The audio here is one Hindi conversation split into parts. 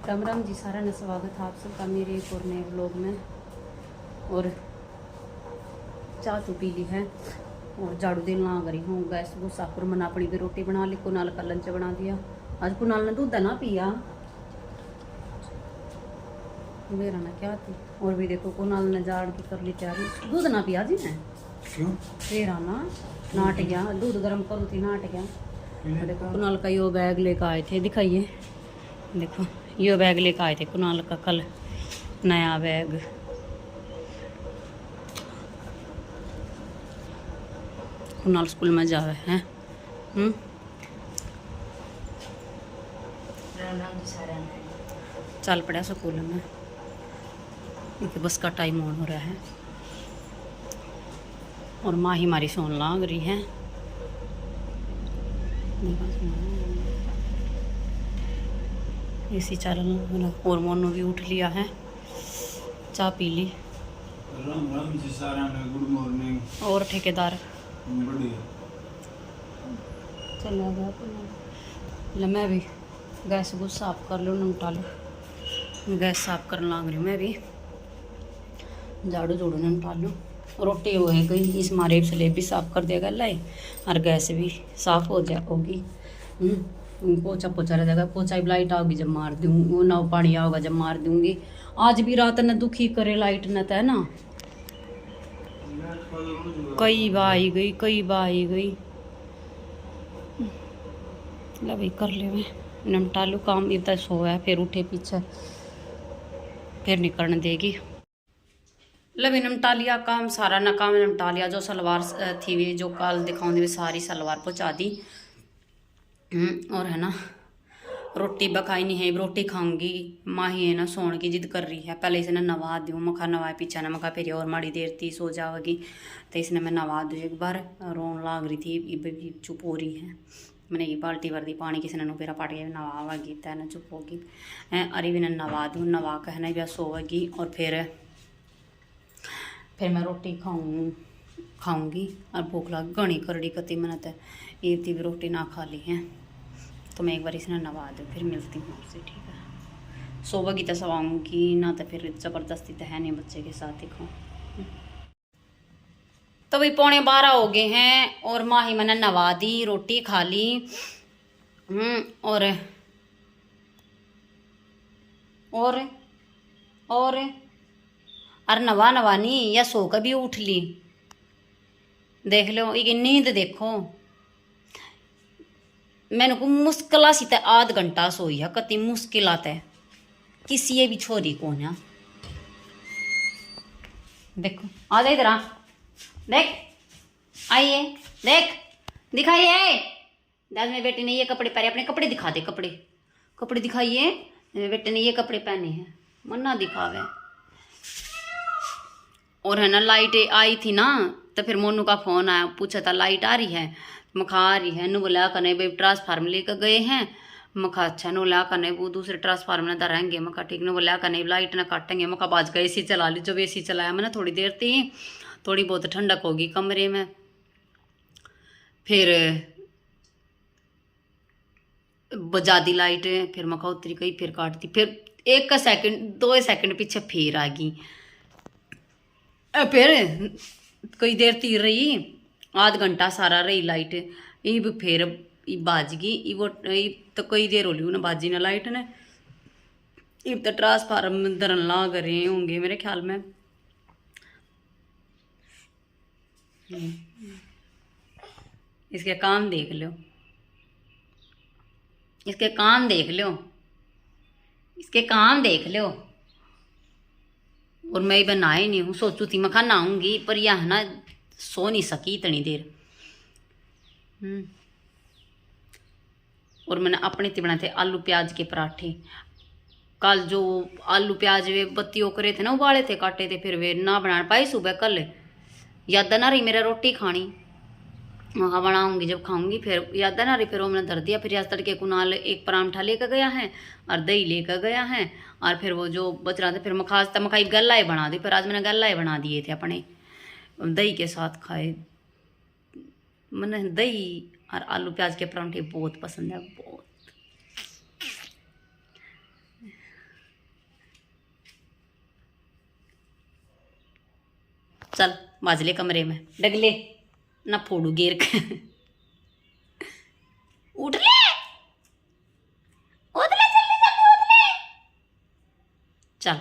राम राम जी, सारा ने स्वागत है आप सबका मेरे एक और नए व्लॉग में। और चाह तो पी ली है और झाड़ू देना ना करी हूँ। गैस वो साकुर मना अपनी भी रोटी बना ली, कुनाल का लंच बना दिया। आज कुनाल ने दूध ना पिया, मेरा ना क्या थी। और भी देखो कुनाल ने झाड़ की कर ली तैयारी, दूध ना पिया जी ने क्यों तेरा ना नाट गया, दूध गर्म करूँ थी नाट गया। देखो कुनाल का यो बैग लेकर आए थे, दिखाइए देखो यो बैग लेकर आए थे कुनाल का कल, नया बैग। कुनाल स्कूल में जावे हैं। चल पड़ा स्कूल में, क्योंकि बस का टाइम ऑन हो रहा है और माँ ही हमारी सोन लाग रही है। इसी चल और मोनू भी उठ लिया है, चाय पी ली। राम राम जी सारा ने, गुड मॉर्निंग। और ठेकेदार बढ़िया चला गया। मैं भी गैस गुस साफ कर लो, निपटा लो। गैस साफ करने लग रही हूँ मैं भी, झाड़ू झूड़ू निपटा लो। रोटी हो गई, इस मारे स्लेब भी साफ कर देगा लाए और गैस भी साफ हो जाए होगी। पोछा पोछा रह जाएगा, पोछा भी लाइट आओगी जब मार दूँ, वो ना पानी आओगा जब मार दूँगी। आज भी रात न दुखी करे लाइट न तो है ना, कई बार आई गई कई बार आई गई। ला भाई कर ले मैं निपटा लूँ काम, इतना सोया फिर उठे पीछे फिर निकलने देगी। लवी निपटा लिया काम सारा, ना काम निपटा लिया। जो सलवार थी वे जो कल दिखाऊंगी सारी सलवार पहुँचा दी। और है ना रोटी बखाई नहीं है, रोटी खाऊंगी। माँ ही है ना सोने की जिद कर रही है, पहले इसने नवा दूँ, मखा नवाए पीछा ना मखा फिर और माड़ी देर थी सो जाओगी, तो इसने मैं नवा दूँ एक बार। रोन लाग रही थी, ये चुप हो रही है। मैंने ये बाल्टी भर दी पानी, किसी ने नुपेरा पाट के नवागी तैना चुप होगी। अरे भी नवा दूँ, नवा कर है ना भी सोएगी और फिर मैं रोटी खाऊंगी। और भूख लग घनी करड़ी कती मैंने तो ये भी रोटी ना खा ली है, तो मैं एक बार इसने नवा दूँ फिर मिलती हूँ आपसे, ठीक है। सोएगी तो सवाऊँगी ना, तो फिर ज़बरदस्ती तो है नहीं बच्चे के साथ ही खाऊँ। तो भाई 11:15 हो गए हैं और माँ ही मैंने नवा दी, रोटी खा ली। और और अरे नवानी या सो कर भी उठ ली, देख लो ये नींद देखो। मैंने को मुश्किल सी आध घंटा सोई है, कति मुश्किल आता है किसी भी छोरी को ना। देखो आ जाए इधर, आ देख, आइए देख, दिखाइए। दाद मेरी बेटी ने ये कपड़े पहने, अपने कपड़े दिखा दे, कपड़े दिखाइए। मेरे बेटे ने ये कपड़े पहने हैं, मन्ना दिखावे। और है ना लाइट आई थी ना, तो फिर मोनू का फोन आया, पूछा था लाइट आ रही है, मखा आ रही है। नु बोला कने भाई ट्रांसफार्म लेकर गए हैं। मखा अच्छा, नु बोला कने वो दूसरे ट्रांसफार्म में रहेंगे। मखा ठीक, नु बोला कने लाइट ना काटेंगे। मखा बाज का एसी चला ली, जब एसी चलाया मैंने थोड़ी देर थी, थोड़ी बहुत ठंडक होगी कमरे में। फिर बजा दी लाइट, फिर मखा उतरी गई, फिर काट दी, फिर 1 सेकंड 2 सेकंड पीछे फिर आ गई। फिर कई देर तीर रही, आध घंटा सारा रही लाइट। ये फिर बाज गई, वो तो कई देर हो ली उन्हें बाजी ना लाइट ने। ये तो ट्रांसफार्म धरन लाग रहे होंगे मेरे ख्याल में। इसके काम देख लो, इसके काम देख लो, इसके काम देख लो। और मैं बनाई नहीं हूँ, सोचू थी मैं खाना आऊँगी, पर यह ना सो नहीं सकी इतनी देर। और मैंने अपने ते बनाए थे आलू प्याज के पराठे। कल जो आलू प्याज वे बत्ती करे थे ना, उबाले थे काटे थे, फिर वे ना बना पाई सुबह कल। याद ना रही मेरा रोटी खानी, वहाँ बनाऊंगी जब खाऊंगी, फिर याद ना रही, फिर वो मैंने धर दिया। फिर आज तड़के कुनाल एक परांठा लेकर गया है और दही लेकर गया है, और फिर वो जो बच रहा था फिर मखाई गल्लाए बना दी। फिर आज मैंने गल्लाए बना दिए थे अपने, दही के साथ खाए। मैंने दही और आलू प्याज के परांठे बहुत पसंद है, बहुत। चल बाजले कमरे में डगले ना फोड़ू गिर के उठ ले उठ ले जल्दी जल्दी उठ ले चल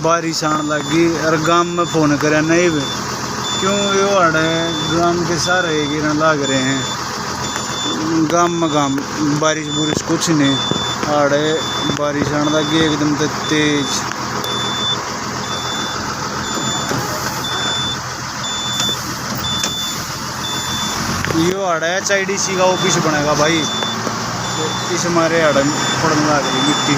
बारिश आने लगी और गांव में फोन करे नहीं भी क्यों यो अड़े गांव के सारे गिरने लग रहे हैं गांव बारिश बुरिश कुछ नहीं अड़े बारिश आने लगी एकदम तो तेज यो अड़े HIDC का ऑफिस बनेगा भाई इस हमारे अड़े पड़ने लग रही मिट्टी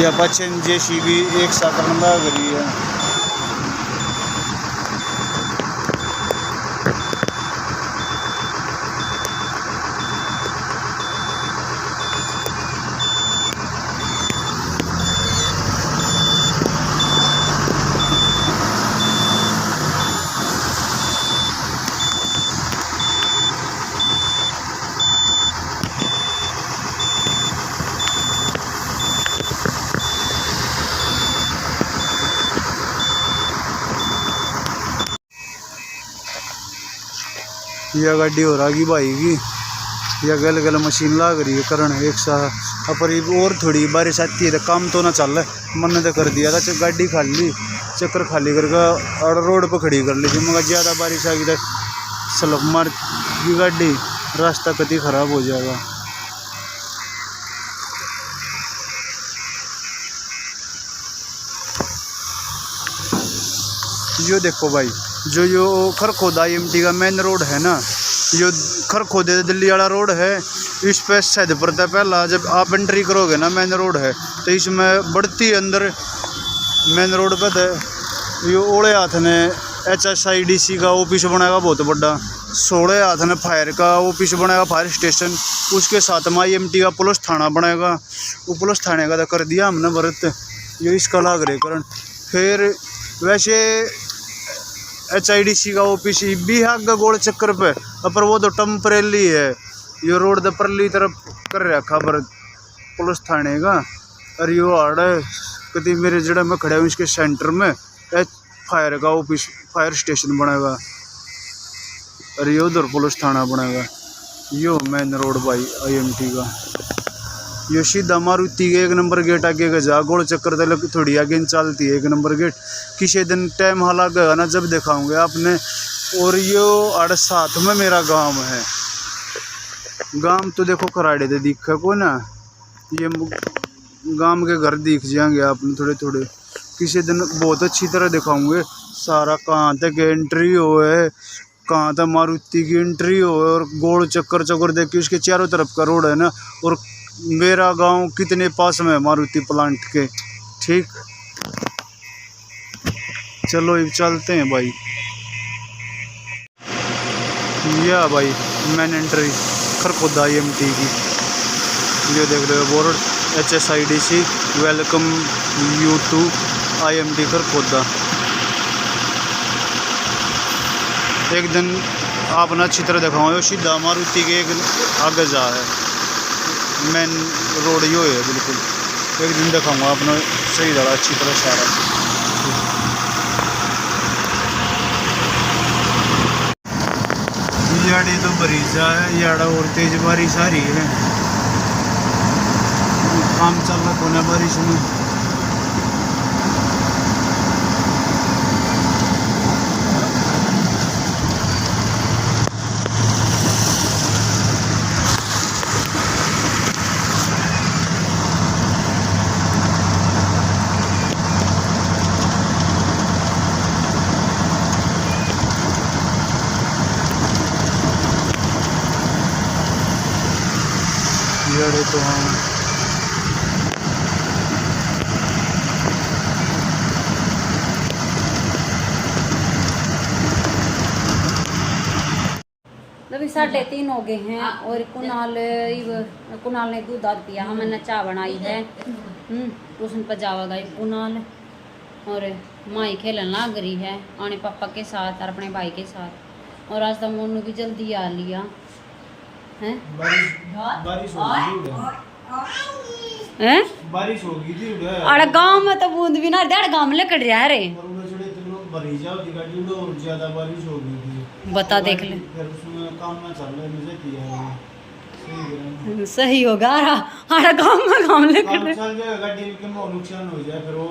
या बच्चन JCB एक साथ रंदा करी है यह गाड़ी हो रहा भाई की यह गल गल मशीन लाग रही है करण एक साथ पर और थोड़ी बारिश आती है तो काम तो ना चल मन तो कर दिया था गाड़ी खाली चक्कर खाली करके और रोड पर खड़ी कर ली थी मगर ज़्यादा बारिश आ गई तो स्लप मार की गाड़ी रास्ता कति ख़राब हो जाएगा यो देखो भाई जो यो खरखोदा IMT का मेन रोड है ना जो खरखोदे दिल्ली वाला रोड है इस पे शायद पड़ता पहला जब आप एंट्री करोगे ना मेन रोड है तो इसमें बढ़ती अंदर मेन रोड पे तो यो ओड़े हाथ ने HSIDC का ऑफिस बनाएगा बहुत बड़ा 16 हाथ ने फायर का ऑफिस बनाएगा फायर स्टेशन उसके साथ में IMT का पुलिस थाना बनाएगा वो पुलिस थाने का तो कर दिया हमने भरत ये इसका लाग रहे कारण फिर वैसे HIDC का ऑफिस भी है गोल चक्कर पे पर वो तो टेम्परेरी है ये रोड तो परली तरफ कर रखा पर पुलिस थाने का और यो आड़ कभी मेरे जड़े में खड़े हूँ इसके सेंटर में फायर का ऑफिस फायर स्टेशन बनेगा और ये उधर पुलिस थाना बनेगा यो मेन रोड भाई IMT का यो सीधा मारुति के 1 नंबर गेट आगे का जा गोल चक्कर तक थोड़ी आगे चलती है 1 नंबर गेट किसी दिन टाइम हाल गया ना जब दिखाऊंगे आपने और यो आड़ साथ में मेरा गांव है गांव तो देखो कराड़े दे दिखे को ना ये गांव के घर दिख जाएंगे आपने थोड़े थोड़े किसी दिन बहुत अच्छी तरह दिखाऊंगे सारा कहाँ तक एंट्री हो है कहाँ तक मारुति की एंट्री हो और गोल चक्कर चक्कर देख के उसके चारों तरफ का रोड है ना और मेरा गांव कितने पास में मारुति प्लांट के ठीक चलो अब चलते हैं भाई या भाई मैन एंट्री खरखोदा IMT की ये देख रहे हो board HSIDC welcome you to IMT Kharkhoda एक दिन आपने अच्छी तरह दिखाओ सीधा मारुति के एक आगे जा है मेन रोड यो है बिल्कुल एक दिन दिखाऊंगा आपने सही जगह अच्छी तरह सारा याड़ी तो बरीजा है याड़ा और तेज बारिश आ रही है काम चल रहा कोने बारिश में याड़े तो हाँ अभी 3:30 हो गए हैं और कुणाल ने दूध दाद पिया हमने चाय बनाई है ट्यूशन पर जाएगा कुणाल और माई खेलन लग रही है आने पापा के साथ और अपने भाई के साथ और आज तो मोनू भी जल्दी आ लिया है बारिश हो रही है हैं बारिश होगी थी उधर अरे गांव में तो बूंद भी ना डेढ़ गांव में लकड़ रहा है रे और उधर छोड़े तो लोग भरी जाओ दिखाई दो और ज्यादा बारिश हो गई थी बता देख ले फिर उसमें काम ना चल रहा मुझे किया है सही होगा अरे गांव में गांव लकड़ काम चल जाएगा गाड़ी के में नुकसान हो जाए फिर वो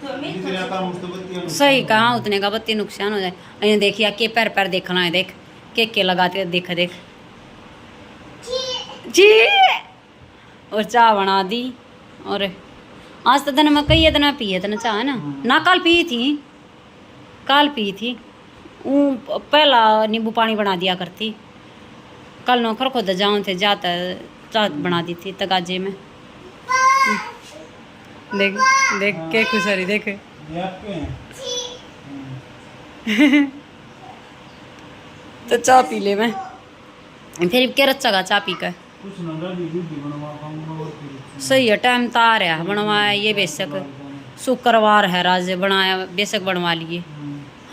जितने काम उस तो बत्तियां सही कहा उतने का बत्ती नुकसान हो जाए अरे देखिए के पैर पैर देखना है देख के लगाते देख देख जी और चाय बना दी और आज तो दिन मैं कई दिन पिए थे चाय ना कल पी थी पहला नींबू पानी बना दिया करती कल नौकर खुद जाऊँ थे जाता चाय बना दी थी तगाजे में देख देख के खुश हो रही देख ये आपके हैं तो चाय पी ले मैं फिर क्या रच्चा का चाय पी कर कुछ ना गाड़ी दूध बनवा खाऊंगा और फिर सही है टाइम तो आ रहा है बनवाया ये बेशक शुक्रवार है राज बनाया बेशक बनवा लिए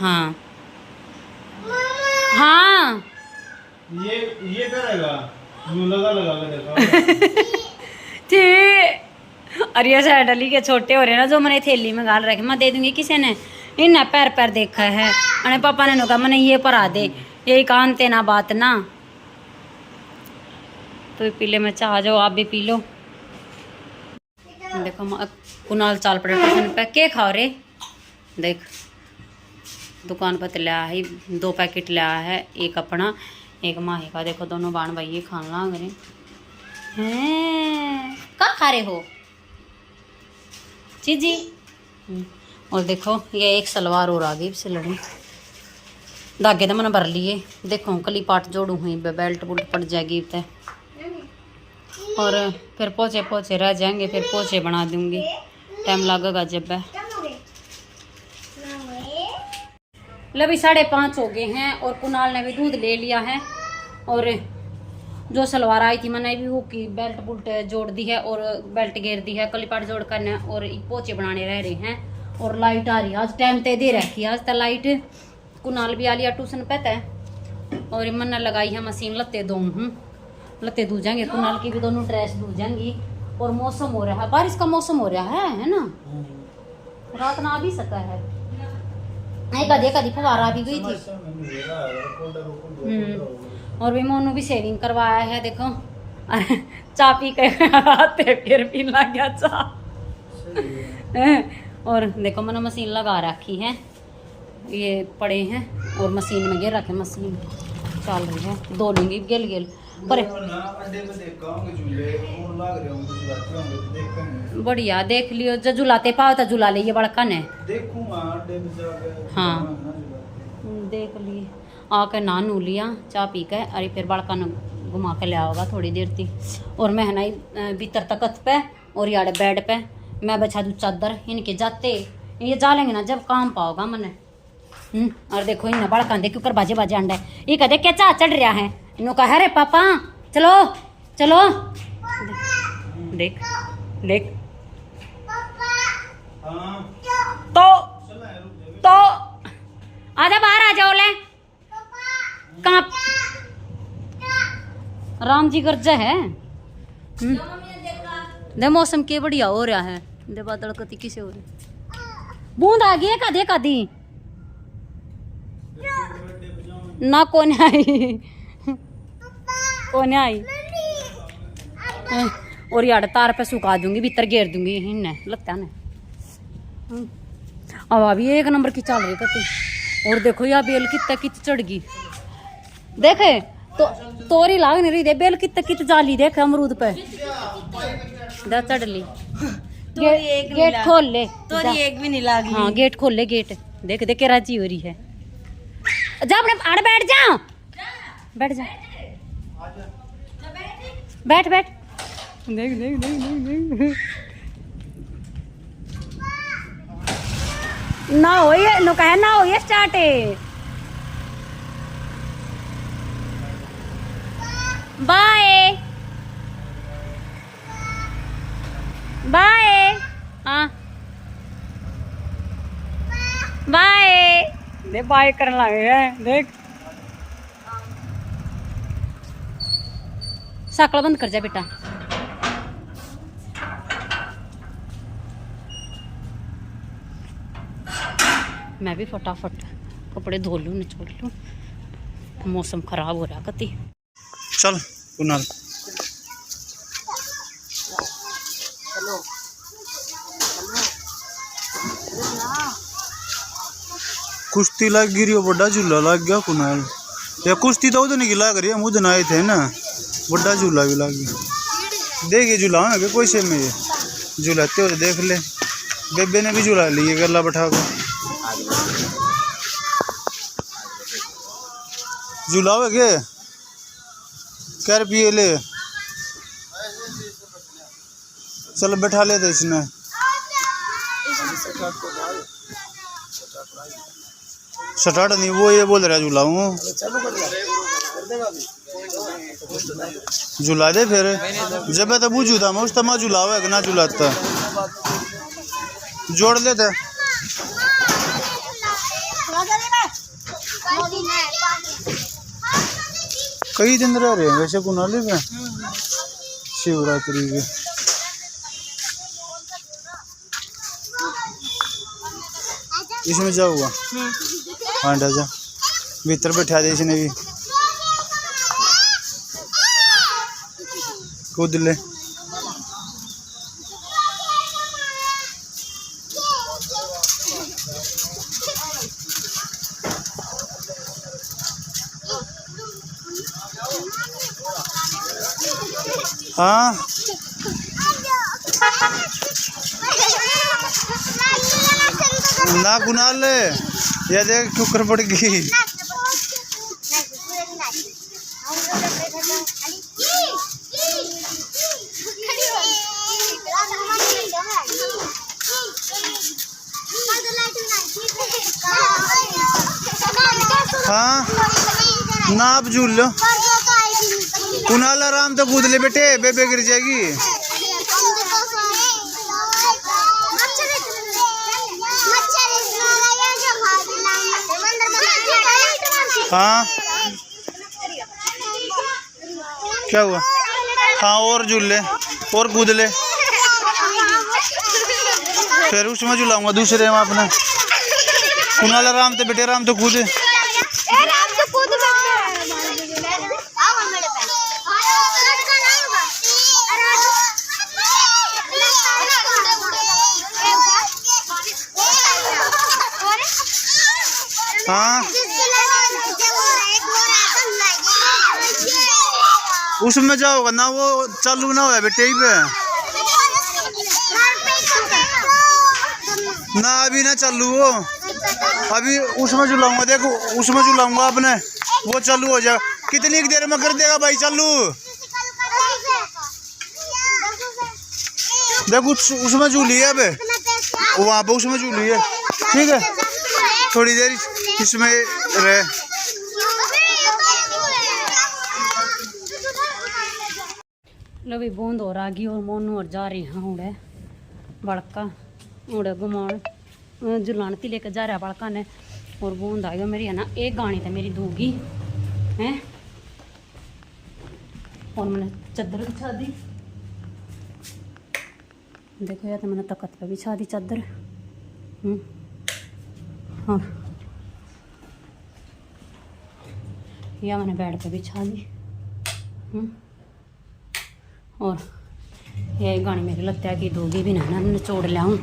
हाँ हाँ ये करेगा यूं लगा कर देखा ठीक अरे ये सैडली के छोटे हो रहे ना जो मैंने थैली में गाल रखे मैं दे दूंगी किसी ने इन पैर पैर देखा है अरे पापा ने कहा मैंने ये पढ़ा दे यही कानते ना बात ना तो पी ले मैं चाह जाओ आप भी पी लो देखो कुनाल चाल पड़े ट्यूशन पे के खाओ रे देख दुकान पर लिया है 2 पैकेट लिया है एक अपना एक माही का देखो दोनों बाण भाई खाना लाग रहे हैं क्या खा रहे हो जी और देखो ये एक सलवार और आ गई सिलनी धागे तो मैंने भर लिए देखो कली पाट जोड़ू हुई बेल्ट बुल्ट पड़ जाएगी तो और फिर पोचे पोचे रह जाएंगे फिर पोचे बना दूंगी टाइम लगेगा जब लभी 5:30 हो गए हैं और कुणाल ने भी दूध ले लिया है और जो सलवार आई थी मैंने भी वो की बेल्ट बुल्ट जोड़ दी है और बेल्ट घेर दी है कली पाट जोड़ करना और पोचे बनाने रह रहे हैं और लाइट आ रही है आज टाइम ते दे रखी है आज तक लाइट कुणाल भी आ लिया ट्यूशन पे है और मैंने लगाई है मशीन लत्ते धो जाएंगे कुणाल की भी दोनों ड्रेस धो जाएंगी और मौसम हो रहा है बारिश का मौसम हो रहा है ना रात ना आ भी सका है कदी फुहारा भी गई थी और भी मोनू भी शेविंग करवाया है देखो चा पी के आते फिर भी लग गया चा और देखो मैंने मशीन लगा रखी है ये पड़े हैं और मशीन में गिर रखे मशीन चल रही है दो लूंगी गेल गेल पर बढ़िया देख लियो जो झुलाते पाओ तो झुला लिए बड़कन है हाँ देख लिए आकर ना नू लिया चाय पी के अरे फिर बड़कन घुमा के लिया होगा थोड़ी देर थी और मैं है ना भीतर तकत पे और यार बेड पे मैं बचा दूँ चादर इनके जाते ये जा लेंगे ना जब काम पाओगा मैंने और देखो इन बड़कन देख क्यों बाजे बाजे अंडा है ये कहते क्या चाह चढ़ रहा है इन्हों कहा अरे पापा चलो चलो देख देख तो आजा बाहर आ जाओ ले कहाँ राम जी गर्जा है दे मौसम के बढ़िया हो रहा है दे बादल कति किसे हो रही बूंद आ गई है कदे कदी ना कौन आई कौन आई और यार तार पे सुखा दूंगी भीतर घेर दूंगी इन्हें लगता है ना अब अभी 1 नंबर की चल रही कती और देखो यार बेल कितना कित चढ़ गई देखे तो तोरी लाग नहीं रही दे बेल कित जाली देख अमरूद पे चढ़ ली गेट खोल ले तोरी एक भी नहीं लागी हाँ गेट खोल ले गेट देख देख के राजी हो रही है जा अपने आड़ बैठ जा बैठ जा बैठ बैठ देख देख देख देख देख ना हो ये नो कहे ना हो ये स्टार्ट है बाय बाय हाँ बाय दे बाय करने लगे हैं देख शकल बंद कर जा बेटा मैं भी फटाफट कपड़े धो लूँ, निचोड़ लूँ, मौसम ख़राब हो रहा कति। चल कुनाल कुश्ती लग गिरी, बड़ा झूला लग गया कुनाल। या कुश्ती तो उधर की लग रही है, मुझे आए थे ना, बड़ा झूला भी लग गया। देखिए झूला है कोई से में झूलाते हो देख ले। बेबे ने भी झूला लिए गला बैठा को झूला हो गए क्या रुपये ले, चलो बैठा लेते इसने। सटाट नहीं वो ये बोल रहा झूला हूँ, झूला दे फिर। जब मैं तो बूझू था मैं उस तमा झूला हुआ कि ना झूलाता जोड़ लेते। कई दिन रह रहे हैं वैसे कुनाली में शिवरात्रि के। इसमें जाऊँगा हाँ जा भीतर बैठा दे इसने भी कूद ले। हाँ ना कुनाल ये देख ठुकर पड़ गई। हाँ ना आप झूल लो कुनाल, आराम तो कूद ले बेटे, बेबे गिर जाएगी। हाँ क्या हुआ? हाँ और झूल ले और कूद ले, फिर उसमें झूलाऊंगा दूसरे में अपना। कुनाल आराम तो बेटे, आराम तो कूद। हाँ उसमें जाओगा ना, वो चालू ना हो बेटे पे ना, अभी ना चालू वो, अभी उसमें झुलाऊंगा। देखो उसमें झुलाऊंगा अपने, वो चालू हो जाएगा। कितनी देर में कर देगा भाई चालू? देखो उसमें झूली है, अब वहाँ पे उसमें झूली है, ठीक है। थोड़ी देर इसमें रहे। लो भी बूंद और आ गई और मोनू और जा रही हाँ उड़े बड़का उड़े घुमाण झुलानती लेकर जा रहा बड़का ने। और बूंद आ गया मेरी है ना, एक गाड़ी तो मेरी दूगी है। और मैंने चादर बिछा दी, देखो या तो मैंने तकत पे बिछा दी चादर। हाँ या मैंने बेड पे बिछा दी। और ये गानी मेरी लत्या की दोगी भी ना निचोड़ लियाऊँ।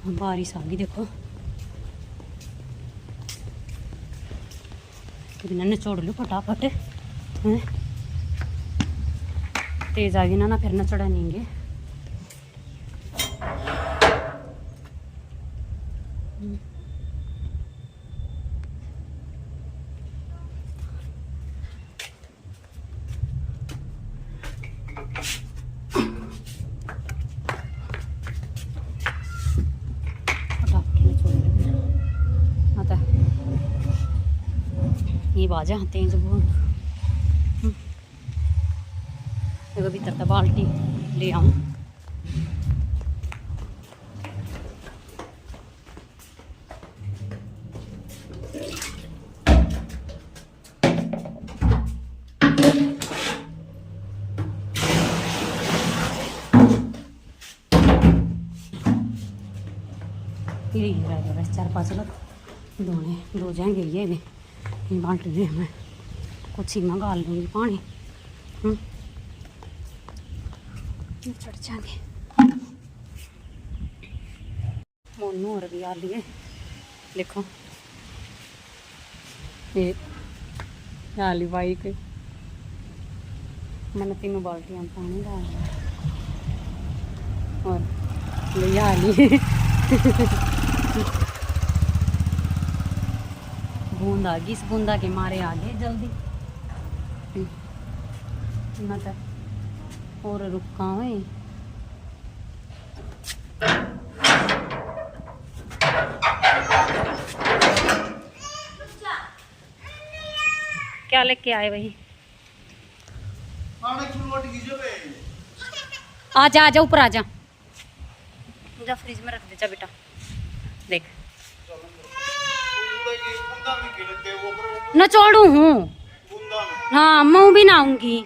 बारिश आ गई देखो, बिना निचोड़ लूँ फटाफट। तेज आ गई ना फिर न चढ़ा नहीं। ये बाजा तेज बहुत। देखो भीतर तो बाल्टी ले आऊँ। जाएगा बस 4-5 लोग दोने दो जाएंगे ये भी बांट लिए मैं कुछ ही मंगा लूँगी पानी चढ़ जाएंगे मोनू और भी आ लिए देखो ये आली बाइक मैंने 3 बाल्टियाँ पानी डाल और ले आली बूंद आ गई इस बूंदा के मारे आ गए जल्दी ना तो और रुका हुए क्या लेके आए वही आ जा ऊपर आ जा फ्रिज में रख दे जा बेटा देख न छोड़ू हूँ हाँ मैं भी ना आऊंगी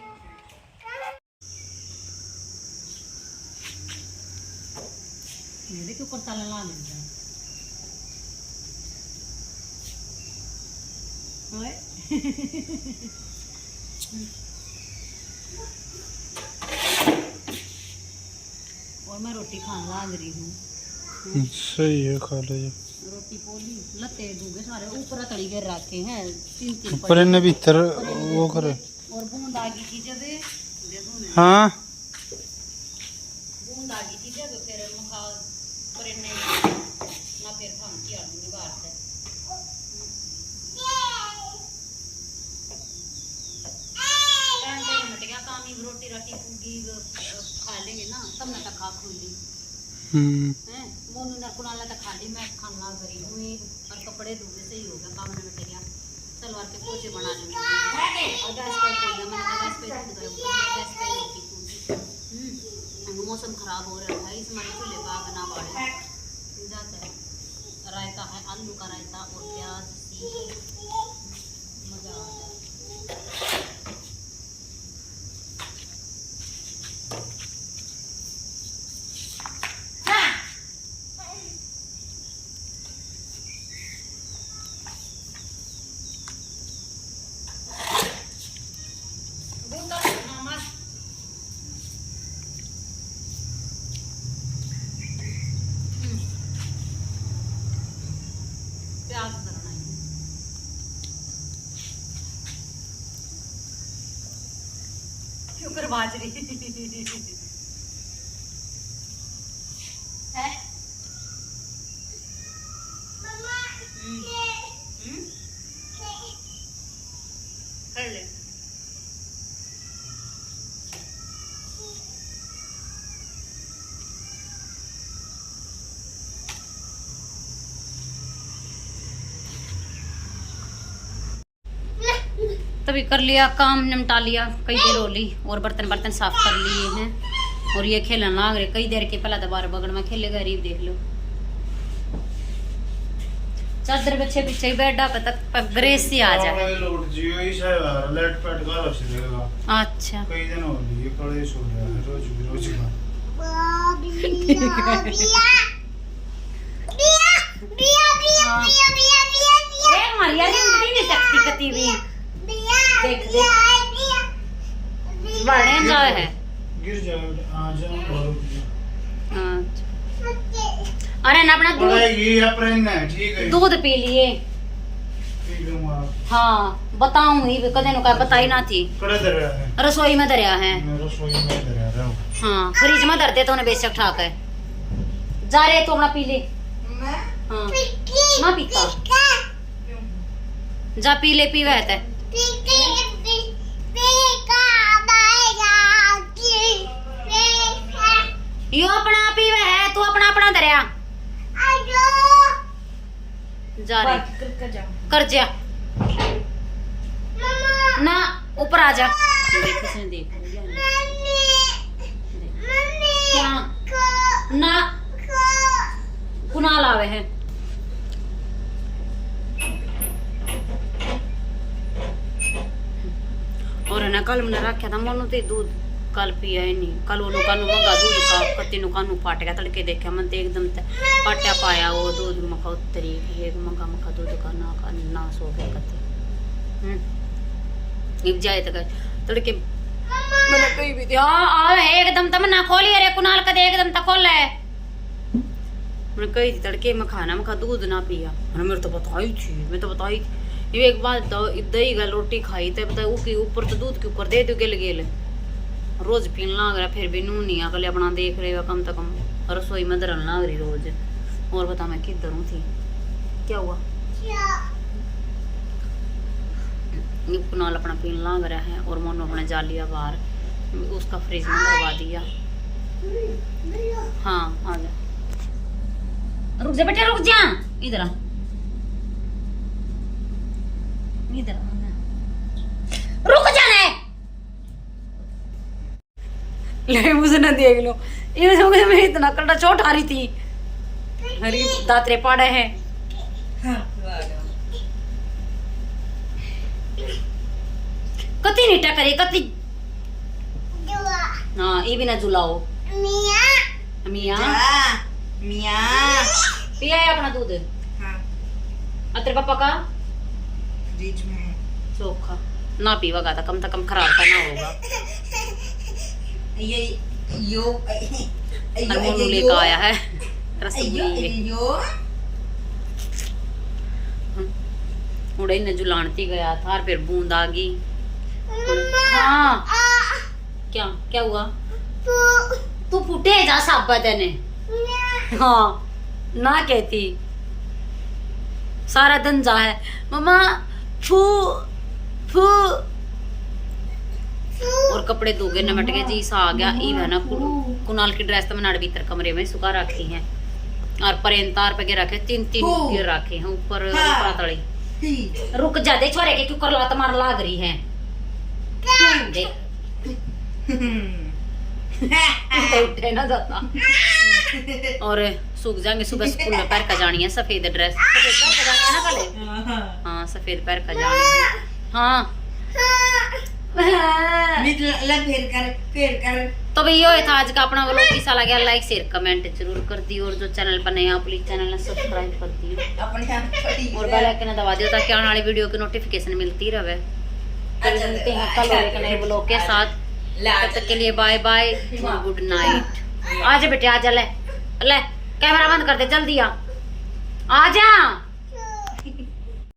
देखो ऊपर ताला ला लेंगे और मैं रोटी खाने लाग रही हूँ सही है खा ले रोटी पोली लते दूंगे सारे ऊपर तड़ी के रखे हैं 3 पर इन्हें भीतर वो करे और बूंद आगी की जब दे दो हाँ बूंद आगी की जब फिर मखा पर इन्हें ना फिर खान की आदमी बाहर से काम ही रोटी राटी पूगी खा लेंगे ना तब ना तक खा खुली हैं मोनू ने कुणाला तक खा ली मैं खाना करी हुई और कपड़े धोने से ही होगा काम में मटेरियल सलवार के पोचे बना लूंगी और गैस पे खोल दिया मैंने गैस पे दूध गरम कर गैस पे रोटी पूगी मौसम खराब हो रहा है इस हमारे चूल्हे पर आग ना बाढ़े जाता है रायता है आलू का रायता और प्याज मज़ा आता है शुक्र बाजरी है कर ले तभी कर लिया काम निपटा लिया कई देर हो ली और बर्तन साफ कर लिए हैं और ये खेलने लाग रहे कई देर के पहला दोबारा बगड़ में खेले गरीब देख लो चादर बच्चे पीछे बैठा पे तक ग्रेस ही आ जाए अच्छा कई दिन हो लिए कड़े सो रहा है रोज देख बड़े जाए है गिर जाए आ जाओ अरे ना अपना दूध पी लिए हाँ बताऊंगी कदे नु का बताई ना थी रसोई में दरिया है हाँ फ्रिज में धरते तो उन्हें बेशक ठाक है जा रहे तो अपना पी ले हाँ ना पीता जा पी ले पी वह है यो अपना पी वह है तू अपना अपना दरिया जा रही कर जा ना ऊपर आ जा देख इसने देख क्या ना कुनाल आवे है और ना कल मैंने रखा था मोनू ते दूध कल पिया ही नहीं। कल वो कानू मंगा दूध का कत्ती नु कानू फाट गया तड़के देखा मन तो एकदम पाट्या पाया वो दूध मका उतरी एक मका दूध का ना सो गया कत्ती इब जाए तड़के मैंने कही भी थी हाँ एकदम तम ना खोली अरे कुनाल का दे एकदम तक खोल है मैंने कही थी तड़के मैं खाना में खा दूध ना पिया मेरे तो बताई थी मैं तो बताई थी एक बार दही का रोटी खाई तो पता ऊपर तो दूध के ऊपर दे दो गिल गिल रोज पीन लाग रहा फिर भी नू नहीं अगले अपना देख रहे हो कम से कम रसोई में धरन लाग रही रोज। और बता मैं किधर हूँ थी क्या हुआ कुनाल अपना पीन लाग रहा है और मोनू अपने जा लिया बाहर उसका फ्रिज में करवा दिया। हाँ आ जा रुक जा बेटा रुक जा इधर आ इधर रुक जाना है ले मुझे ना देख लो ये समझ में इतना कड़ा चोट आ रही थी हरी दातरे पाड़े हैं कति नहीं टकरे कति हाँ ये भी ना झुलाओ मिया मिया मिया पिया है अपना दूध तेरे पापा का फ्रिज में है चोखा ना पीवागा था कम से कम खराब का ना होगा। ये यो मोनू लेकर आया है रसगुल्ले उड़े ने जुलानती गया था और फिर बूंद आ गई। हाँ क्या क्या हुआ तू फूटे जा साबत ने हाँ ना कहती सारा दिन जा है मम्मा फू फू और कपड़े धोगे नमट के जी सा आ गया ई है ना कुनाल की ड्रेस तो मैंने भीतर कमरे में सुखा रखी है और परेन तार पे गिर रखे तीन गिर रखे हैं ऊपर तड़ी रुक जा दे छोरे के क्यों कर ला तुम्हारा लाग रही है तो उठे ना जाता और सूख जाएंगे सुबह स्कूल में पैर का जानी है सफेद ड्रेस सफेद पैर का जानी है ना पहले हाँ सफेद पैर का जानी है हाँ फेर कर तो भैया ये था आज का अपना व्लॉग कैसा लगा लाइक शेयर कमेंट जरूर कर दी और जो चैनल पर नया प्लीज चैनल ने सब्सक्राइब कर दी और बेल आइकन दबा दियो ताकि आने वाली वीडियो की नोटिफिकेशन मिलती रहे। तो मिलते हैं कल और एक नए व्लॉग के साथ तब तक के लिए बाय बाय गुड नाइट। आ जा बेटे आ जा ले कैमरा बंद कर दे जल्दी आ जा।